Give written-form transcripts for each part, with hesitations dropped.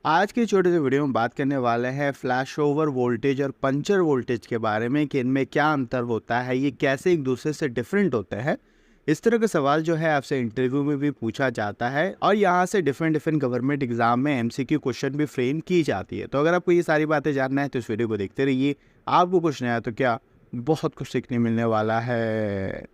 आज के छोटे से वीडियो में बात करने वाले हैं फ्लैश ओवर वोल्टेज और पंचर वोल्टेज के बारे में कि इनमें क्या अंतर होता है, ये कैसे एक दूसरे से डिफरेंट होते हैं। इस तरह का सवाल जो है आपसे इंटरव्यू में भी पूछा जाता है और यहाँ से डिफरेंट गवर्नमेंट एग्जाम में एमसीक्यू क्वेश्चन भी फ्रेम की जाती है। तो अगर आपको ये सारी बातें जानना है तो इस वीडियो को देखते रहिए। आपको कुछ नया तो क्या, बहुत कुछ सीखने मिलने वाला है।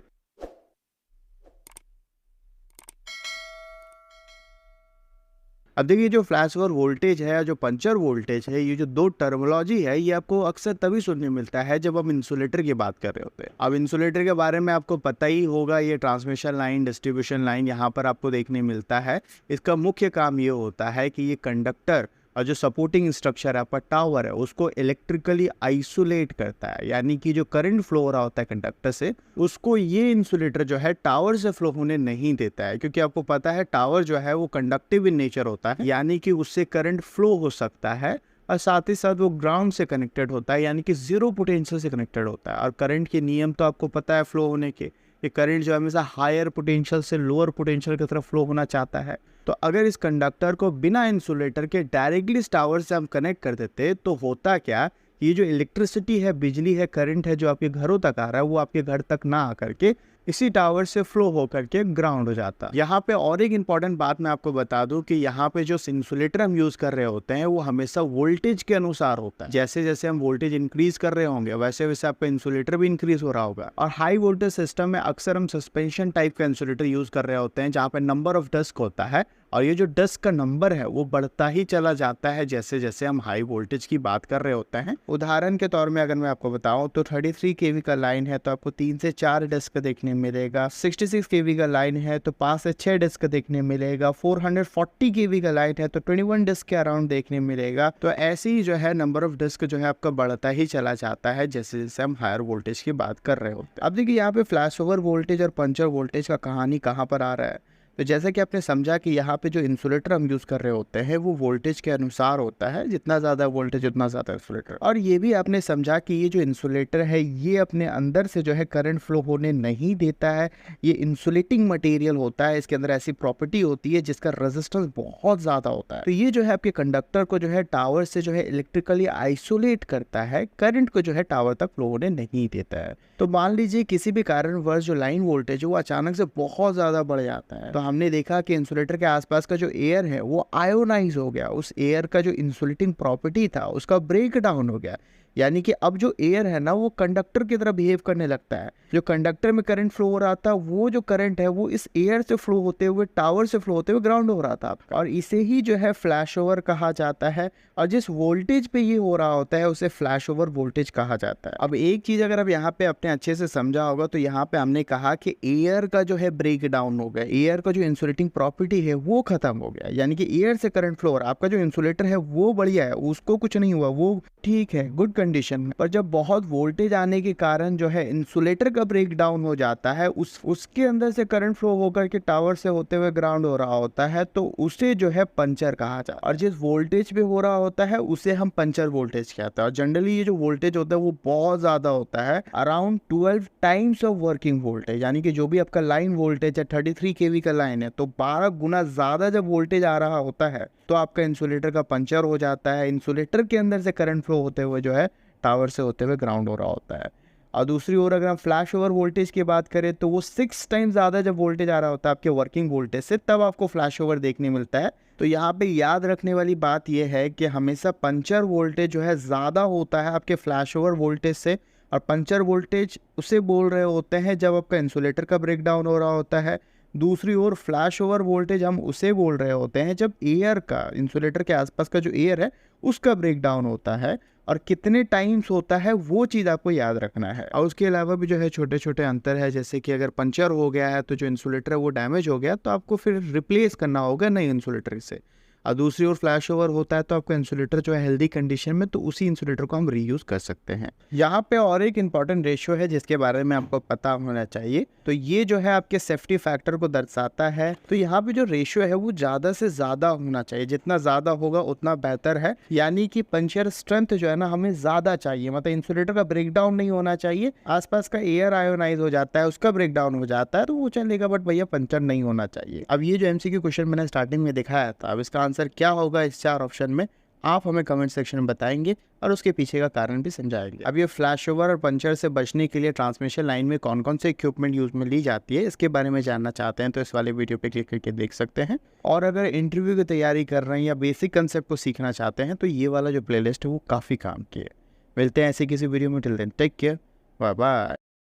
अब देखिए, जो फ्लैश ओवर वोल्टेज है, जो पंचर वोल्टेज है, ये जो दो टर्मिनोलॉजी है, ये आपको अक्सर तभी सुनने मिलता है जब हम इंसुलेटर की बात कर रहे होते हैं। अब इंसुलेटर के बारे में आपको पता ही होगा, ये ट्रांसमिशन लाइन, डिस्ट्रीब्यूशन लाइन यहाँ पर आपको देखने मिलता है। इसका मुख्य काम ये होता है कि ये कंडक्टर और जो सपोर्टिंग स्ट्रक्चर है, आपका टावर है, उसको इलेक्ट्रिकली आइसोलेट करता है। यानी कि जो करंट फ्लो हो रहा होता है कंडक्टर से, उसको ये इंसुलेटर जो है टावर से फ्लो होने नहीं देता है। क्योंकि आपको पता है टावर जो है वो कंडक्टिव इन नेचर होता है, यानी कि उससे करंट फ्लो हो सकता है और साथ ही साथ वो ग्राउंड से कनेक्टेड होता है, यानी कि जीरो पोटेंशियल से कनेक्टेड होता है। और करंट के नियम तो आपको पता है फ्लो होने के, ये करंट जो है हमेशा हायर पोटेंशियल से लोअर पोटेंशियल की तरफ फ्लो होना चाहता है। तो अगर इस कंडक्टर को बिना इंसुलेटर के डायरेक्टली इस टावर से हम कनेक्ट कर देते तो होता क्या, ये जो इलेक्ट्रिसिटी है, बिजली है, करंट है, जो आपके घरों तक आ रहा है, वो आपके घर तक ना आकर के इसी टावर से फ्लो होकर के ग्राउंड हो जाता। यहाँ पे और एक इम्पॉर्टेंट बात मैं आपको बता दूं कि यहाँ पे जो इंसुलेटर हम यूज कर रहे होते हैं वो हमेशा वोल्टेज के अनुसार होता है। जैसे जैसे हम वोल्टेज इंक्रीज कर रहे होंगे वैसे वैसे आपका इंसुलेटर भी इंक्रीज हो रहा होगा। और हाई वोल्टेज सिस्टम में अक्सर हम सस्पेंशन टाइप का इंसुलेटर यूज कर रहे होते हैं, जहाँ पे नंबर ऑफ डस्क होता है और ये जो डस्क का नंबर है वो बढ़ता ही चला जाता है जैसे जैसे हम हाई वोल्टेज की बात कर रहे होते हैं। उदाहरण के तौर में अगर मैं आपको बताऊं तो 33 केवी का लाइन है तो आपको 3 से 4 डस्क देखने मिलेगा। 66 केवी का लाइन है तो 5 से 6 डस्क देखने मिलेगा। 440 केवी का लाइन है तो 21 डस्क के अराउंड देखने मिलेगा। तो ऐसे ही जो है नंबर ऑफ डस्क जो है आपका बढ़ता ही चला जाता है जैसे जैसे हम हायर वोल्टेज की बात कर रहे होते हैं। अब देखिए, यहाँ पे फ्लैश ओवर वोल्टेज और पंचर वोल्टेज का कहानी कहाँ पर आ रहा है। तो जैसा कि आपने समझा कि यहाँ पे जो इंसुलेटर हम यूज़ कर रहे होते हैं वो वोल्टेज के अनुसार होता है, जितना ज़्यादा वोल्टेज उतना ज़्यादा इंसुलेटर। और ये भी आपने समझा कि ये जो इंसुलेटर है ये अपने अंदर से जो है करंट फ्लो होने नहीं देता है। ये इंसुलेटिंग मटेरियल होता है, इसके अंदर ऐसी प्रॉपर्टी होती है जिसका रेजिस्टेंस बहुत ज़्यादा होता है। तो ये जो है आपके कंडक्टर को जो है टावर से जो है इलेक्ट्रिकली आइसोलेट करता है, करंट को जो है टावर तक फ्लो होने नहीं देता है। तो मान लीजिए किसी भी कारणवश जो लाइन वोल्टेज है वो अचानक से बहुत ज़्यादा बढ़ जाता है, तो हमने देखा कि इंसुलेटर के आसपास का जो एयर है वो आयोनाइज हो गया। उस एयर का जो इंसुलेटिंग प्रॉपर्टी था उसका ब्रेक डाउन हो गया। यानी कि अब जो एयर है ना वो कंडक्टर की तरह बिहेव करने लगता है। जो कंडक्टर में करंट फ्लो हो रहा था वो जो करंट है वो इस एयर से फ्लो होते हुए टावर से फ्लो होते हुए ग्राउंड हो रहा था आपका। और इसे ही जो है फ्लैश ओवर कहा जाता है। और जिस वोल्टेज पे ये हो रहा होता है उसे फ्लैश ओवर वोल्टेज कहा जाता है। अब एक चीज अगर आप यहाँ पे अपने अच्छे से समझा होगा तो यहाँ पे हमने कहा कि एयर का जो है ब्रेक डाउन हो गया, एयर का जो इंसुलेटिंग प्रॉपर्टी है वो खत्म हो गया। यानी कि एयर से करंट फ्लो, आपका जो इंसुलेटर है वो बढ़िया है, उसको कुछ नहीं हुआ, वो ठीक है, गुड कंडीशन में। पर जब बहुत वोल्टेज आने के कारण जो है इंसुलेटर का ब्रेक डाउन हो जाता है, उसके अंदर से करंट फ्लो होकर के टावर से होते हुए ग्राउंड हो रहा होता है, तो उसे जो है पंचर कहा जाता है। और जिस वोल्टेज पे हो रहा होता है उसे हम पंचर वोल्टेज कहते हैं। और जनरली ये जो वोल्टेज होता है वो बहुत ज्यादा होता है, around 12 times of working voltage. यानी कि जो भी आपका लाइन वोल्टेज है 33 केवी का लाइन है तो 12 गुना ज्यादा जब वोल्टेज आ रहा होता है तो आपका इंसुलेटर का पंचर हो जाता है। इंसुलेटर के अंदर से करंट फ्लो होते हुए जो है टावर से होते हुए ग्राउंड हो रहा होता है। और दूसरी ओर अगर हम फ्लैश ओवर वोल्टेज की बात करें तो वो 6 टाइम ज़्यादा जब वोल्टेज आ रहा होता है आपके वर्किंग वोल्टेज से, तब आपको फ्लैश ओवर देखने मिलता है। तो यहाँ पे याद रखने वाली बात यह है कि हमेशा पंचर वोल्टेज जो है ज़्यादा होता है आपके फ्लैश ओवर वोल्टेज से। और पंचर वोल्टेज उसे बोल रहे होते हैं जब आपका इंसुलेटर का ब्रेक डाउन हो रहा होता है। दूसरी ओर फ्लैश ओवर वोल्टेज हम उसे बोल रहे होते हैं जब एयर का, इंसुलेटर के आसपास का जो एयर है उसका ब्रेक डाउन होता है। और कितने टाइम्स होता है वो चीज़ आपको याद रखना है। और उसके अलावा भी जो है छोटे छोटे अंतर है, जैसे कि अगर पंचर हो गया है तो जो इंसुलेटर है वो डैमेज हो गया तो आपको फिर रिप्लेस करना होगा नए इंसुलेटर से। और दूसरी ओर फ्लैश ओवर होता है तो आपका इंसुलेटर जो है हेल्दी कंडीशन में, तो उसी इंसुलेटर को हम रीयूज कर सकते हैं। यहाँ पे और एक इंपॉर्टेंट रेशियो है जिसके बारे में आपको पता होना चाहिए। तो ये जो है आपके सेफ्टी फैक्टर को दर्शाता है। तो यहाँ पे जो रेशियो है वो ज़्यादा से ज़्यादा होना चाहिए, जितना ज़्यादा होगा उतना बेहतर है। यानी कि पंचर स्ट्रेंथ जो है ना हमें ज़्यादा चाहिए, मतलब इंसुलेटर का ब्रेक डाउन नहीं होना चाहिए। आसपास का एयर आयोनाइज हो जाता है, उसका ब्रेक डाउन हो जाता है तो वो चलेगा, बट भैया पंचर नहीं होना चाहिए। अब ये जो एमसीक्यू क्वेश्चन मैंने स्टार्टिंग में दिखाया था, अब इसका आंसर क्या होगा इस 4 ऑप्शन में, आप हमें कमेंट सेक्शन में बताएंगे और उसके पीछे का कारण भी समझाएंगे। अब ये फ्लैश ओवर और पंचर से बचने के लिए ट्रांसमिशन लाइन में कौन कौन से इक्विपमेंट यूज में ली जाती है, इसके बारे में जानना चाहते हैं तो इस वाले वीडियो पे क्लिक करके देख सकते हैं। और अगर इंटरव्यू की तैयारी कर रहे हैं या बेसिक कंसेप्ट को सीखना चाहते हैं तो ये वाला जो प्लेलिस्ट है वो काफ़ी काम की है। मिलते हैं ऐसे किसी वीडियो में, till then take care, bye bye.